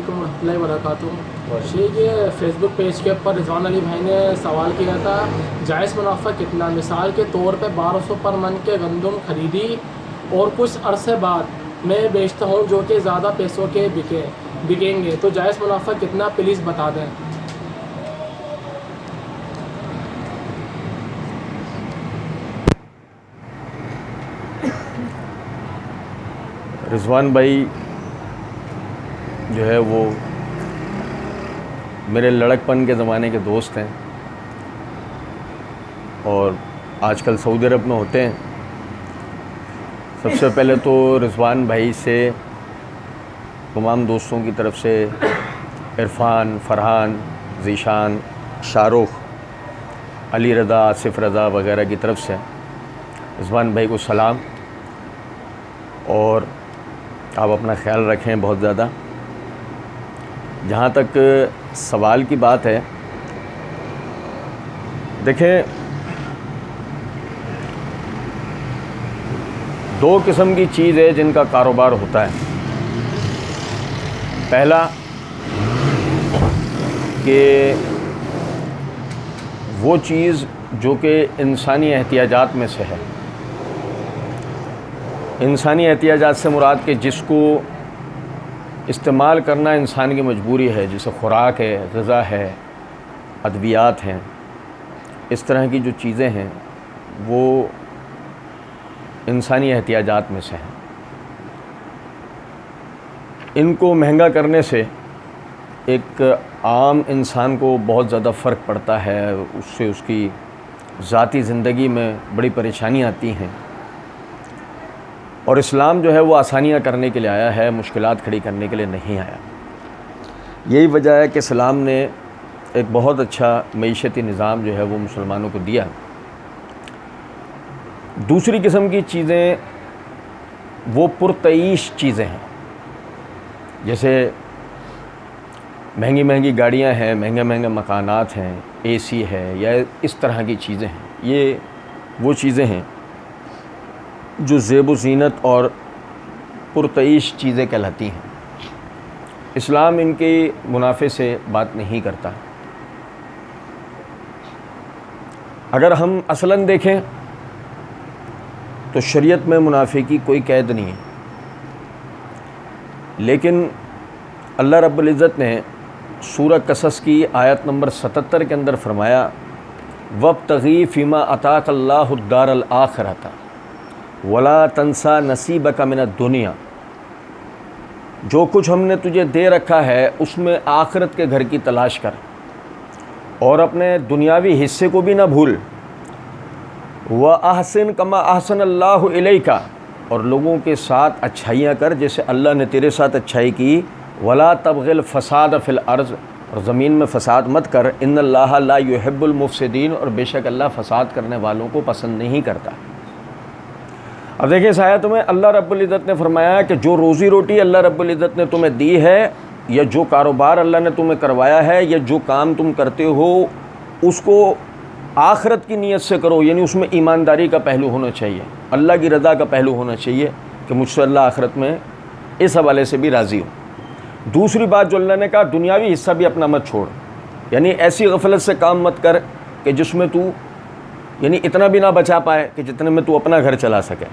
علیکم ورحمۃ اللہ وبرکاتہ۔ شیخ یہ فیس بک پیج کے اوپر رضوان علی بھائی نے سوال کیا تھا، جائز منافع کتنا؟ مثال کے طور پہ 1200 پر من کے گندم خریدی اور کچھ عرصے بعد میں بیچتا ہوں جو کہ زیادہ پیسوں کے بکیں گے، تو جائز منافع کتنا پلیز بتا دیں۔ رضوان بھائی جو ہے وہ میرے لڑکپن کے زمانے کے دوست ہیں اور آج کل سعودی عرب میں ہوتے ہیں۔ سب سے پہلے تو رضوان بھائی سے تمام دوستوں کی طرف سے عرفان، فرحان، ذیشان، شاہ رخ، علی رضا، آصف رضا وغیرہ کی طرف سے رضوان بھائی کو سلام، اور آپ اپنا خیال رکھیں بہت زیادہ۔ جہاں تک سوال کی بات ہے، دیکھیں دو قسم کی چیز ہے جن کا کاروبار ہوتا ہے۔ پہلا کہ وہ چیز جو کہ انسانی احتیاجات میں سے ہے۔ انسانی احتیاجات سے مراد کہ جس کو استعمال کرنا انسان کی مجبوری ہے، جیسے خوراک ہے، غذا ہے، ادویات ہیں، اس طرح کی جو چیزیں ہیں وہ انسانی احتیاجات میں سے ہیں۔ ان کو مہنگا کرنے سے ایک عام انسان کو بہت زیادہ فرق پڑتا ہے، اس سے اس کی ذاتی زندگی میں بڑی پریشانی آتی ہیں، اور اسلام جو ہے وہ آسانیاں کرنے کے لیے آیا ہے، مشکلات کھڑی کرنے کے لیے نہیں آیا۔ یہی وجہ ہے کہ اسلام نے ایک بہت اچھا معیشتی نظام جو ہے وہ مسلمانوں کو دیا۔ دوسری قسم کی چیزیں وہ پرتعیش چیزیں ہیں، جیسے مہنگی مہنگی گاڑیاں ہیں، مہنگے مہنگے مکانات ہیں، اے سی ہے، یا اس طرح کی چیزیں ہیں۔ یہ وہ چیزیں ہیں جو زیب و زینت اور پرتعیش چیزیں کہلاتی ہیں۔ اسلام ان کے منافع سے بات نہیں کرتا۔ اگر ہم اصلاً دیکھیں تو شریعت میں منافع کی کوئی قید نہیں ہے، لیکن اللہ رب العزت نے سورہ قصص کی آیت نمبر 77 کے اندر فرمایا، وَابْتَغِي فِيمَا آتَاكَ اللَّهُ الدَّارَ الْآخِرَةَ وَلَا تَنْسَى نَصِيبَكَ مِنَ الدُّنْيَا۔ جو کچھ ہم نے تجھے دے رکھا ہے اس میں آخرت کے گھر کی تلاش کر، اور اپنے دنیاوی حصے کو بھی نہ بھول۔ وَأَحْسِن كَمَا أَحْسَنَ اللَّهُ إِلَيْكَ، اور لوگوں کے ساتھ اچھائیاں کر جیسے اللہ نے تیرے ساتھ اچھائی کی۔ وَلَا تَبْغِ الْفَسَادَ فِي الْأَرْضِ، اور زمین میں فساد مت کر۔ إِنَّ اللَّهَ لَا يُحِبُّ الْمُفْسِدِينَ، اور بے شک اللہ فساد کرنے والوں کو پسند نہیں کرتا۔ اب دیکھیں اس آیت میں اللہ رب العزت نے فرمایا کہ جو روزی روٹی اللہ رب العزت نے تمہیں دی ہے، یا جو کاروبار اللہ نے تمہیں کروایا ہے، یا جو کام تم کرتے ہو، اس کو آخرت کی نیت سے کرو، یعنی اس میں ایمانداری کا پہلو ہونا چاہیے، اللہ کی رضا کا پہلو ہونا چاہیے کہ مجھ سے اللہ آخرت میں اس حوالے سے بھی راضی ہو۔ دوسری بات جو اللہ نے کہا، دنیاوی حصہ بھی اپنا مت چھوڑ، یعنی ایسی غفلت سے کام مت کر کہ جس میں تو یعنی اتنا بھی نہ بچا پائے کہ جتنے میں تو اپنا گھر چلا سکے۔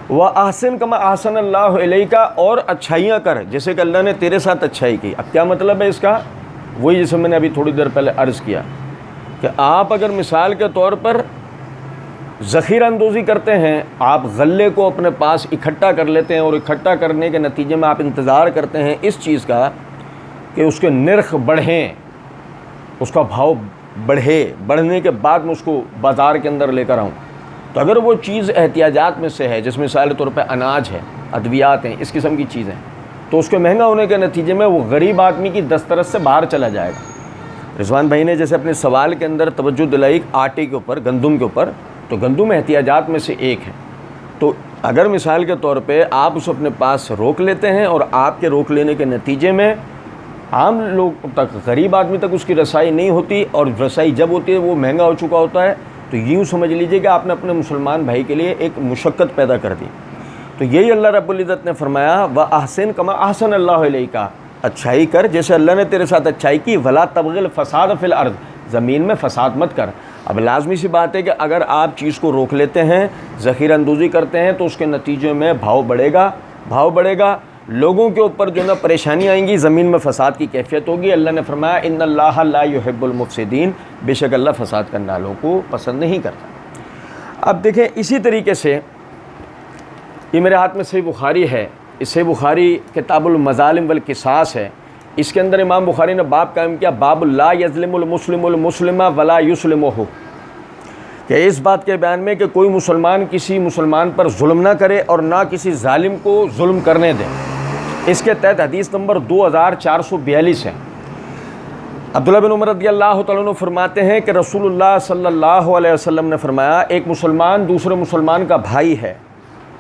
وَأَحْسِن كَمَا أَحْسَنَ اللَّهُ إِلَيْكَ، اور اچھائیاں کر جیسے کہ اللہ نے تیرے ساتھ اچھائی کی۔ اب کیا مطلب ہے اس کا؟ وہی جیسے میں نے ابھی تھوڑی دیر پہلے عرض کیا کہ آپ اگر مثال کے طور پر ذخیرہ اندوزی کرتے ہیں، آپ غلے کو اپنے پاس اکٹھا کر لیتے ہیں، اور اکٹھا کرنے کے نتیجے میں آپ انتظار کرتے ہیں اس چیز کا کہ اس کے نرخ بڑھیں، اس کا بھاؤ بڑھے، بڑھنے کے بعد میں اس کو بازار کے اندر لے کر آؤں، تو اگر وہ چیز احتیاجات میں سے ہے، جس مثال کے طور پہ اناج ہے، ادویات ہیں، اس قسم کی چیزیں، تو اس کے مہنگا ہونے کے نتیجے میں وہ غریب آدمی کی دسترس سے باہر چلا جائے گا۔ رضوان بھائی نے جیسے اپنے سوال کے اندر توجہ دلائی آٹے کے اوپر، گندم کے اوپر، تو گندم احتیاجات میں سے ایک ہے، تو اگر مثال کے طور پہ آپ اسے اپنے پاس روک لیتے ہیں، اور آپ کے روک لینے کے نتیجے میں عام لوگ تک، غریب آدمی تک اس کی رسائی نہیں ہوتی، اور رسائی جب ہوتی ہے وہ مہنگا ہو چکا ہوتا ہے، تو یوں سمجھ لیجئے کہ آپ نے اپنے مسلمان بھائی کے لیے ایک مشقت پیدا کر دی۔ تو یہی اللہ رب العزت نے فرمایا، وَأَحْسِن كَمَا أَحْسَنَ اللَّهُ إِلَيْكَ، اچھائی کر جیسے اللہ نے تیرے ساتھ اچھائی کی، ولا تبغ الفساد فی الارض، زمین میں فساد مت کر۔ اب لازمی سی بات ہے کہ اگر آپ چیز کو روک لیتے ہیں، ذخیرہ اندوزی کرتے ہیں، تو اس کے نتیجے میں بھاؤ بڑھے گا، لوگوں کے اوپر جو نا پریشانیاں آئیں گی، زمین میں فساد کی کیفیت ہوگی۔ اللہ نے فرمایا ان اللہ لا یحب المفسدین، بے شک اللہ فساد کرنے والوں کو پسند نہیں کرتا۔ اب دیکھیں اسی طریقے سے یہ میرے ہاتھ میں صحیح بخاری ہے، اس صحیح بخاری کتاب المظالم والقصاص ہے، اس کے اندر امام بخاری نے باب قائم کیا، باب لا یظلم المسلم المسلم ولا یسلمہ، کہ اس بات کے بیان میں کہ کوئی مسلمان کسی مسلمان پر ظلم نہ کرے اور نہ کسی ظالم کو ظلم کرنے دے۔ اس کے تحت حدیث نمبر 2442 ہے۔ عبداللہ بن عمر رضی اللہ تعالیٰ عنہ فرماتے ہیں کہ رسول اللہ صلی اللہ علیہ وسلم نے فرمایا، ایک مسلمان دوسرے مسلمان کا بھائی ہے،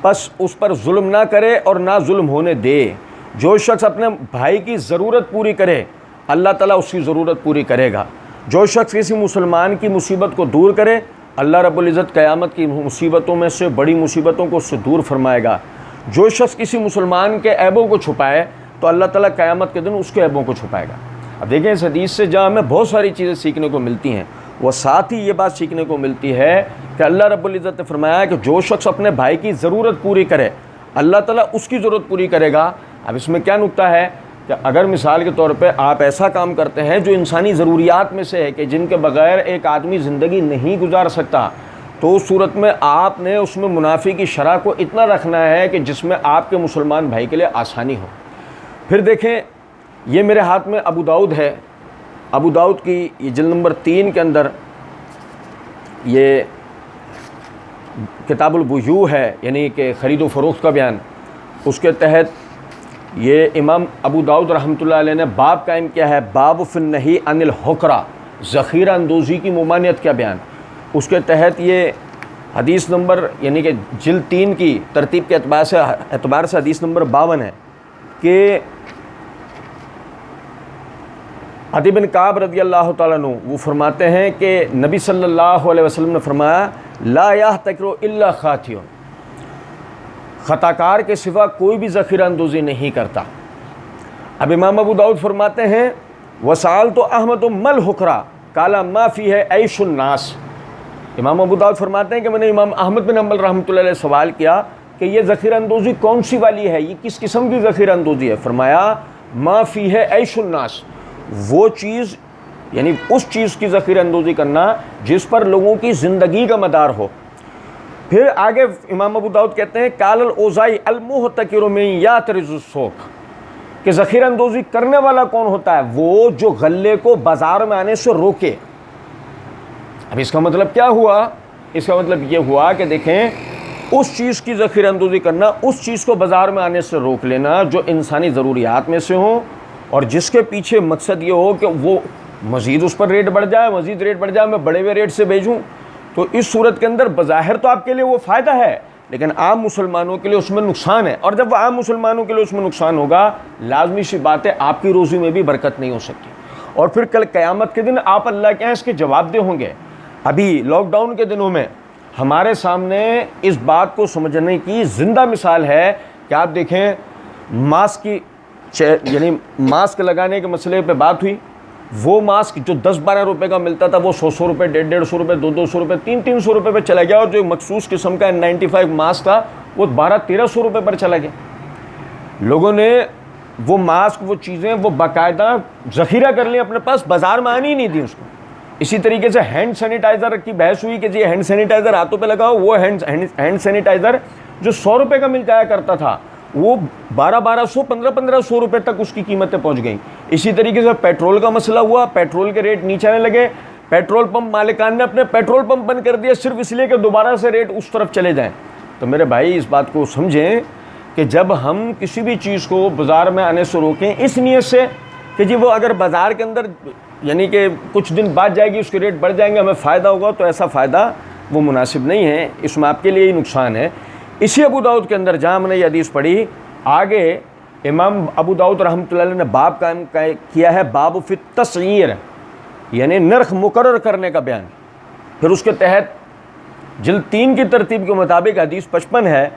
بس اس پر ظلم نہ کرے اور نہ ظلم ہونے دے۔ جو شخص اپنے بھائی کی ضرورت پوری کرے، اللہ تعالیٰ اس کی ضرورت پوری کرے گا۔ جو شخص کسی مسلمان کی مصیبت کو دور کرے، اللہ رب العزت قیامت کی مصیبتوں میں سے بڑی مصیبتوں کو اس سے دور فرمائے گا۔ جو شخص کسی مسلمان کے عیبوں کو چھپائے تو اللہ تعالیٰ قیامت کے دن اس کے عیبوں کو چھپائے گا۔ اب دیکھیں اس حدیث سے جہاں ہمیں بہت ساری چیزیں سیکھنے کو ملتی ہیں، وہ ساتھ ہی یہ بات سیکھنے کو ملتی ہے کہ اللہ رب العزت نے فرمایا کہ جو شخص اپنے بھائی کی ضرورت پوری کرے، اللہ تعالیٰ اس کی ضرورت پوری کرے گا۔ اب اس میں کیا نکتہ ہے کہ اگر مثال کے طور پہ آپ ایسا کام کرتے ہیں جو انسانی ضروریات میں سے ہے کہ جن کے بغیر ایک آدمی زندگی نہیں گزار سکتا، تو اس صورت میں آپ نے اس میں منافع کی شرح کو اتنا رکھنا ہے کہ جس میں آپ کے مسلمان بھائی کے لیے آسانی ہو۔ پھر دیکھیں یہ میرے ہاتھ میں ابو داؤد ہے، ابو داؤد کی یہ جلد نمبر 3 کے اندر یہ کتاب البیوع ہے، یعنی کہ خرید و فروخت کا بیان، اس کے تحت یہ امام ابو داؤد رحمۃ اللہ علیہ نے باب قائم کیا ہے، باب فی النہی عن الحکرہ، ذخیرہ اندوزی کی ممانعت کا بیان۔ اس کے تحت یہ حدیث نمبر یعنی کہ جلد 3 کی ترتیب کے اعتبار سے حدیث نمبر 52 ہے کہ عدی بن کعب رضی اللہ تعالیٰ عنہ وہ فرماتے ہیں کہ نبی صلی اللہ علیہ وسلم نے فرمایا، لا یحتکر الا خاطئ، خطا کار کے سوا کوئی بھی ذخیرہ اندوزی نہیں کرتا۔ اب امام ابو داؤد فرماتے ہیں، وسألت احمد ما الحکرہ قال ما فیہ عیش الناس۔ امام ابو داؤد فرماتے ہیں کہ میں نے امام احمد بن حنبل رحمۃ اللہ علیہ سوال کیا کہ یہ ذخیرہ اندوزی کون سی والی ہے، یہ کس قسم کی ذخیرہ اندوزی ہے؟ فرمایا ما فیہ عیش الناس، وہ چیز یعنی اس چیز کی ذخیرہ اندوزی کرنا جس پر لوگوں کی زندگی کا مدار ہو۔ پھر آگے امام ابو داؤد کہتے ہیں، قال الاوزاعی المحتکر من یاترز السوق، کہ ذخیرہ اندوزی کرنے والا کون ہوتا ہے؟ وہ جو غلے کو بازار میں آنے سے روکے۔ اب اس کا مطلب کیا ہوا؟ اس کا مطلب یہ ہوا کہ دیکھیں اس چیز کی ذخیرہ اندوزی کرنا، اس چیز کو بازار میں آنے سے روک لینا جو انسانی ضروریات میں سے ہوں، اور جس کے پیچھے مقصد یہ ہو کہ وہ مزید اس پر ریٹ بڑھ جائے، میں بڑے ہوئے ریٹ سے بیچوں۔ تو اس صورت کے اندر بظاہر تو آپ کے لیے وہ فائدہ ہے، لیکن عام مسلمانوں کے لیے اس میں نقصان ہے، اور جب وہ عام مسلمانوں کے لیے اس میں نقصان ہوگا، لازمی سی بات ہے آپ کی روزی میں بھی برکت نہیں ہو سکتی، اور پھر کل قیامت کے دن آپ اللہ کے یہاں اس کے جواب دہ ہوں گے۔ ابھی لاک ڈاؤن کے دنوں میں ہمارے سامنے اس بات کو سمجھنے کی زندہ مثال ہے کہ آپ دیکھیں ماسک کی یعنی ماسک لگانے کے مسئلے پہ بات ہوئی، وہ ماسک جو 10-12 روپے کا ملتا تھا وہ 100 روپے، 150 روپے، 200 روپے، 300 روپے پہ چلا گیا، اور جو مخصوص قسم کا N95 ماسک تھا وہ 1200-1300 روپے پر چلا گیا۔ لوگوں نے وہ ماسک، وہ چیزیں وہ باقاعدہ ذخیرہ کر لیں اپنے پاس، بازار میں آنی ہی نہیں دی اس کو۔ اسی طریقے سے ہینڈ سینیٹائزر کی بحث ہوئی کہ جی ہینڈ سینیٹائزر ہاتھوں پہ لگاؤ، وہ ہینڈ سینیٹائزر جو 100 روپے کا مل جایا کرتا تھا وہ 1200 1500 روپے تک اس کی قیمتیں پہنچ گئیں۔ اسی طریقے سے پیٹرول کا مسئلہ ہوا، پیٹرول کے ریٹ نیچے آنے لگے، پیٹرول پمپ مالکان نے اپنے پیٹرول پمپ بند کر دیا صرف اس لیے کہ دوبارہ سے ریٹ اس طرف چلے جائیں۔ تو میرے بھائی اس بات کو سمجھیں کہ جب ہم کسی بھی چیز کو بازار میں آنے سے روکیں اس نیت سے کہ جی وہ اگر بازار کے اندر یعنی کہ کچھ دن بعد جائے گی، اس کے ریٹ بڑھ جائیں گے، ہمیں فائدہ ہوگا، تو ایسا فائدہ وہ مناسب نہیں ہے، اس میں آپ کے لیے ہی نقصان ہے۔ اسی ابو داؤد کے اندر جہاں ہم نے یہ حدیث پڑھی، آگے امام ابو داؤد رحمۃ اللہ علیہ نے باب قائم کیا ہے، باب فی التسعیر، یعنی نرخ مقرر کرنے کا بیان۔ پھر اس کے تحت جلد 3 کی ترتیب کے مطابق حدیث 55 ہے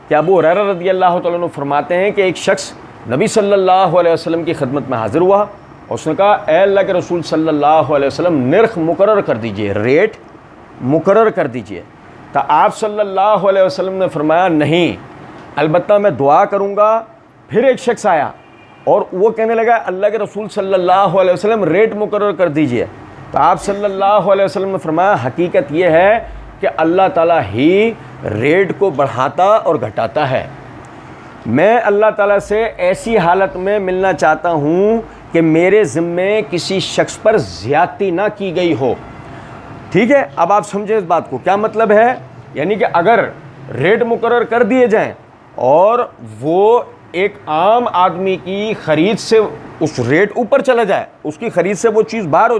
کہ ابو ہریرہ رضی اللہ تعالیٰ عنہ فرماتے ہیں کہ ایک شخص نبی صلی اللہ علیہ وسلم کی خدمت میں حاضر ہوا، اس نے کہا اے اللہ کے رسول صلی اللہ علیہ وسلم نرخ مقرر کر دیجئے، ریٹ مقرر کر دیجئے۔ تو آپ صلی اللہ علیہ وسلم نے فرمایا نہیں، البتہ میں دعا کروں گا۔ پھر ایک شخص آیا اور وہ کہنے لگا اللہ کے رسول صلی اللہ علیہ وسلم ریٹ مقرر کر دیجئے۔ تو آپ صلی اللہ علیہ وسلم نے فرمایا حقیقت یہ ہے کہ اللہ تعالیٰ ہی ریٹ کو بڑھاتا اور گھٹاتا ہے۔ میں اللہ تعالیٰ سے ایسی حالت میں ملنا چاہتا ہوں کہ میرے ذمے کسی شخص پر زیادتی نہ کی گئی ہو۔ ٹھیک ہے، اب آپ سمجھیں اس بات کو، کیا مطلب ہے؟ یعنی کہ اگر ریٹ مقرر کر دیے جائیں اور وہ ایک عام آدمی کی خرید سے اس ریٹ اوپر چلا جائے، اس کی خرید سے وہ چیز باہر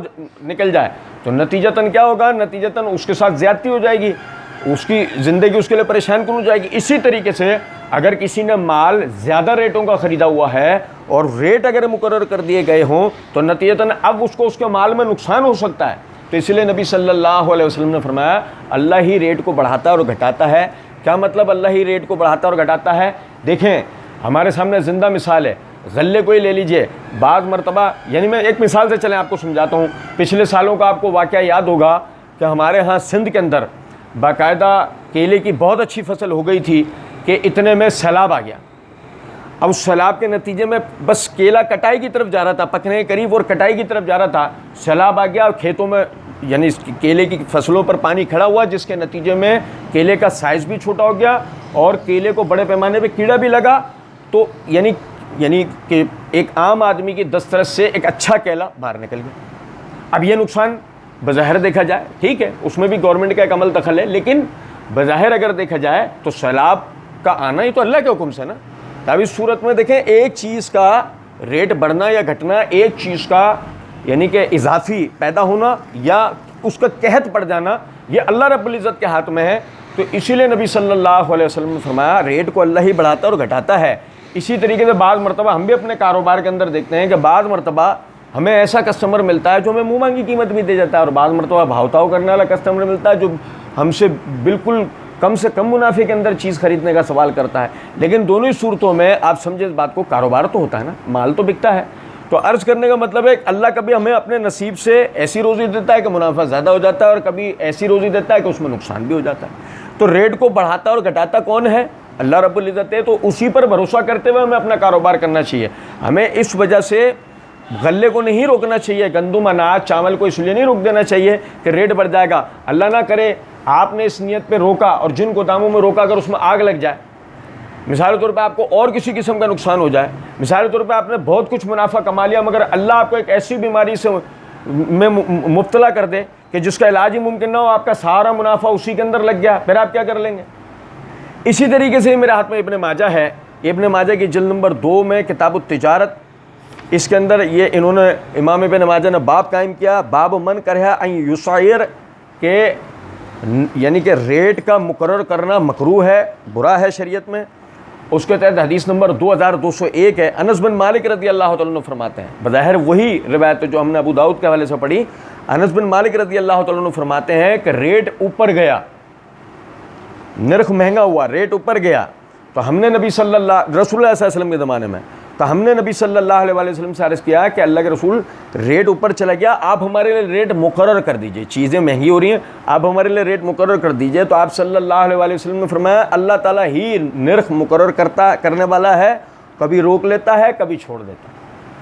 نکل جائے، تو نتیجتاً کیا ہوگا؟ نتیجتاً اس کے ساتھ زیادتی ہو جائے گی، اس کی زندگی اس کے لیے پریشان کن ہو جائے گی۔ اسی طریقے سے اگر کسی نے مال زیادہ ریٹوں کا خریدا ہوا ہے اور ریٹ اگر مقرر کر دیے گئے ہوں تو نتیجتاً اب اس کو اس کے مال میں نقصان ہو سکتا ہے۔ تو اس لیے نبی صلی اللہ علیہ وسلم نے فرمایا اللہ ہی ریٹ کو بڑھاتا اور گھٹاتا ہے۔ کیا مطلب اللہ ہی ریٹ کو بڑھاتا اور گھٹاتا ہے؟ دیکھیں ہمارے سامنے زندہ مثال ہے، غلے کو ہی لے لیجئے، بعض مرتبہ یعنی میں ایک مثال سے چلیں آپ کو سمجھاتا ہوں۔ پچھلے سالوں کا آپ کو واقعہ یاد ہوگا کہ ہمارے ہاں سندھ کے اندر باقاعدہ کیلے کی بہت اچھی فصل ہو گئی تھی کہ اتنے میں سیلاب آ گیا۔ اب اس سیلاب کے نتیجے میں بس کیلا کٹائی کی طرف جا رہا تھا، پکنے کے قریب اور کٹائی کی طرف جا رہا تھا، سیلاب آ گیا اور کھیتوں میں یعنی کیلے کی فصلوں پر پانی کھڑا ہوا، جس کے نتیجے میں کیلے کا سائز بھی چھوٹا ہو گیا اور کیلے کو بڑے پیمانے پہ کیڑا بھی لگا۔ تو یعنی کہ ایک عام آدمی کی دسترس سے ایک اچھا کیلا باہر نکل گیا۔ اب یہ نقصان بظاہر دیکھا جائے ٹھیک ہے، اس میں بھی گورنمنٹ کا ایک عمل دخل ہے، لیکن بظاہر اگر دیکھا جائے تو سیلاب کا آنا ہی تو اللہ کے حکم سے نا۔ اب اس صورت میں دیکھیں ایک چیز کا ریٹ بڑھنا یا گھٹنا، ایک چیز کا یعنی کہ اضافی پیدا ہونا یا اس کا قحط پڑ جانا، یہ اللہ رب العزت کے ہاتھ میں ہے۔ تو اسی لیے نبی صلی اللہ علیہ وسلم نے فرمایا ریٹ کو اللہ ہی بڑھاتا اور گھٹاتا ہے۔ اسی طریقے سے بعض مرتبہ ہم بھی اپنے کاروبار کے اندر دیکھتے ہیں کہ بعض مرتبہ ہمیں ایسا کسٹمر ملتا ہے جو ہمیں منہ مانگی قیمت بھی دے جاتا ہے، اور بعض مرتبہ بھاؤ تاؤ کرنے والا کسٹمر ملتا ہے جو ہم سے بالکل کم سے کم منافع کے اندر چیز خریدنے کا سوال کرتا ہے۔ لیکن دونوں ہی صورتوں میں آپ سمجھے اس بات کو، کاروبار تو ہوتا ہے نا، مال تو بکتا ہے۔ تو عرض کرنے کا مطلب ہے کہ اللہ کبھی ہمیں اپنے نصیب سے ایسی روزی دیتا ہے کہ منافع زیادہ ہو جاتا ہے اور کبھی ایسی روزی دیتا ہے کہ اس میں نقصان بھی ہو جاتا ہے۔ تو ریٹ کو بڑھاتا اور گھٹاتا کون ہے؟ اللہ رب العزت ہے۔ تو اسی پر بھروسہ کرتے ہوئے ہمیں اپنا کاروبار کرنا چاہیے۔ ہمیں اس وجہ سے غلے کو نہیں روکنا چاہیے، گندم اناج چاول کو اس لیے نہیں روک دینا چاہیے کہ ریٹ بڑھ جائے گا۔ اللہ نہ کرے آپ نے اس نیت پہ روکا اور جن گوداموں میں روکا اگر اس میں آگ لگ جائے، مثال کے طور پہ آپ کو اور کسی قسم کا نقصان ہو جائے، مثال کے طور پہ آپ نے بہت کچھ منافع کما لیا مگر اللہ آپ کو ایک ایسی بیماری سے میں مبتلا کر دے کہ جس کا علاج ہی ممکن نہ ہو، آپ کا سارا منافع اسی کے اندر لگ گیا، پھر آپ کیا کر لیں گے؟ اسی طریقے سے میرے ہاتھ میں ابن ماجہ ہے، ابن ماجہ کی جلد نمبر 2 میں کتاب التجارت، اس کے اندر یہ انہوں نے امام ابن ماجہ نے باب قائم کیا، باب من کرہ ان یسعر، کہ یعنی کہ ریٹ کا مقرر کرنا مکروہ ہے، برا ہے شریعت میں۔ اس کے تحت حدیث نمبر 2201 ہے، انس بن مالک رضی اللہ تعالیٰ عنہ فرماتے ہیں، بظاہر وہی روایت جو ہم نے ابو داؤد کے حوالے سے پڑھی، انس بن مالک رضی اللہ تعالیٰ عنہ فرماتے ہیں کہ ریٹ اوپر گیا، نرخ مہنگا ہوا، ریٹ اوپر گیا، تو ہم نے نبی صلی اللہ رسول اللہ صلی اللہ علیہ وسلم کے زمانے میں تو ہم نے نبی صلی اللہ علیہ وسلم سے عرض کیا کہ اللہ کے رسول ریٹ اوپر چلا گیا، آپ ہمارے لیے ریٹ مقرر کر دیجئے، چیزیں مہنگی ہو رہی ہیں، آپ ہمارے لیے ریٹ مقرر کر دیجئے۔ تو آپ صلی اللہ علیہ وسلم نے فرمایا اللہ تعالیٰ ہی نرخ مقرر کرنے والا ہے، کبھی روک لیتا ہے کبھی چھوڑ دیتا ہے،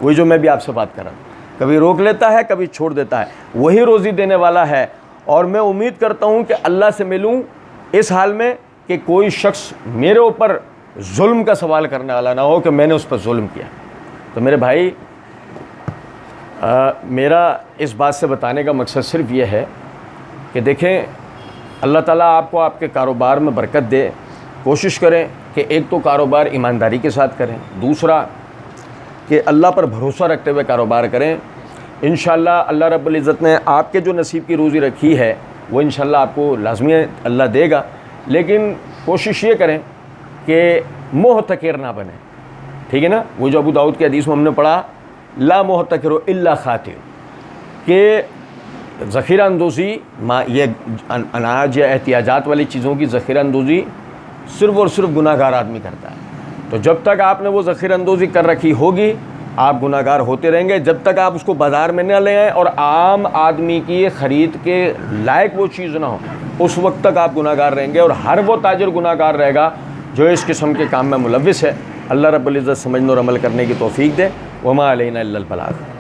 وہی جو میں بھی آپ سے بات کر رہا ہوں، کبھی روک لیتا ہے کبھی چھوڑ دیتا ہے، وہی روزی دینے والا ہے۔ اور میں امید کرتا ہوں کہ اللہ سے ملوں اس حال میں کہ کوئی شخص میرے اوپر ظلم کا سوال کرنے والا نہ ہو کہ میں نے اس پر ظلم کیا۔ تو میرے بھائی میرا اس بات سے بتانے کا مقصد صرف یہ ہے کہ دیکھیں اللہ تعالیٰ آپ کو آپ کے کاروبار میں برکت دے، کوشش کریں کہ ایک تو کاروبار ایمانداری کے ساتھ کریں، دوسرا کہ اللہ پر بھروسہ رکھتے ہوئے کاروبار کریں۔ انشاءاللہ اللہ رب العزت نے آپ کے جو نصیب کی روزی رکھی ہے وہ انشاءاللہ آپ کو لازمی اللہ دے گا، لیکن کوشش یہ کریں کہ محتکر نہ بنیں، ٹھیک ہے نا؟ وہ جو ابو داؤد کی حدیث میں ہم نے پڑھا لا محتکر الا خاطر، کہ ذخیرہ اندوزی یہ اناج یا احتیاجات والی چیزوں کی ذخیرہ اندوزی صرف اور صرف گناہ گار آدمی کرتا ہے، تو جب تک آپ نے وہ ذخیرہ اندوزی کر رکھی ہوگی آپ گناہ گار ہوتے رہیں گے، جب تک آپ اس کو بازار میں نہ لے آئیں اور عام آدمی کی خرید کے لائق وہ چیز نہ ہو، اس وقت تک آپ گناہ گار رہیں گے۔ اور ہر وہ تاجر گناہ گار رہے گا جو اس قسم کے کام میں ملوث ہے۔ اللہ رب العزت سمجھنے اور عمل کرنے کی توفیق دے۔ وما علینا الا البلاغ۔